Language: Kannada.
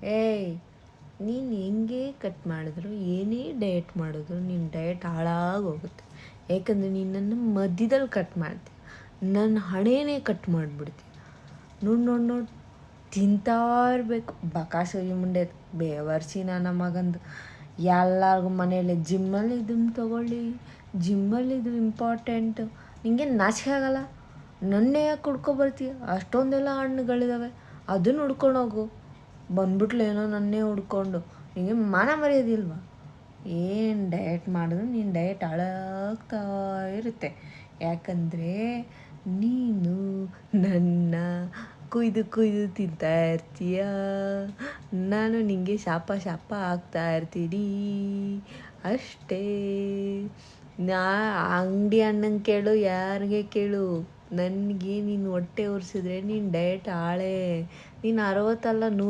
ಏಯ್, ನೀನು ಹೆಂಗೆ ಕಟ್ ಮಾಡಿದ್ರು ಏನೇ ಡಯಟ್ ಮಾಡಿದ್ರು ನಿನ್ನ ಡಯಟ್ ಹಾಳಾಗೋಗುತ್ತೆ. ಯಾಕಂದರೆ ನೀನು ನನ್ನ ಮಧ್ಯದಲ್ಲಿ ಕಟ್ ಮಾಡ್ತೀಯ, ನನ್ನ ಹಣೆಯೇ ಕಟ್ ಮಾಡಿಬಿಡ್ತೀಯ. ನೋಡಿ ತಿಂತಾ ಇರಬೇಕು. ಬಕಾಸೂರಿ ಮುಂಡೆ ಬೇವರ್ಸಿ ನನ್ನ ಮಗಂದು. ಎಲ್ಲರಿಗೂ ಮನೆಯಲ್ಲಿ ಜಿಮ್ಮಲ್ಲಿ ಇದನ್ನು ತೊಗೊಳ್ಳಿ, ಜಿಮ್ಮಲ್ಲಿ ಇದು ಇಂಪಾರ್ಟೆಂಟು. ನಿಂಗೆ ನಾಚಿಕೆ ಆಗಲ್ಲ? ನನ್ನೇ ಯಾಕೆ ಹುಡ್ಕೊಬರ್ತೀಯ? ಅಷ್ಟೊಂದೆಲ್ಲ ಹಣ್ಣುಗಳಿದ್ದಾವೆ, ಅದನ್ನು ಹುಡ್ಕೊಂಡೋಗು. ಬಂದ್ಬಿಟ್ಲೇನೋ ನನ್ನೇ ಹುಡ್ಕೊಂಡು. ನಿಮಗೆ ಮಾನ ಮರ್ಯಾದಿಲ್ವಾ? ಏನು ಡಯಟ್ ಮಾಡಿದ್ರು ನೀನು ಡಯಟ್ ಹಾಳಾಗ್ತಾ ಇರುತ್ತೆ. ಯಾಕಂದರೆ ನೀನು ನನ್ನ ಕುಯ್ದು ತಿಂತಾ ಇರ್ತೀಯ. ನಾನು ನಿನಗೆ ಶಾಪ ಆಗ್ತಾ ಇರ್ತೀನಿ ಅಷ್ಟೇ. ಅಂಗಡಿ ಅಣ್ಣಂಗೆ ಕೇಳು, ಯಾರಿಗೆ ಕೇಳು, ನನಗೆ ನೀನು ಹೊಟ್ಟೆ ಉರಿಸಿದ್ರೆ ನೀನು ಡಯಟ್ ಹಾಳೇ. ನೀನು 60 ಅಲ್ಲ 100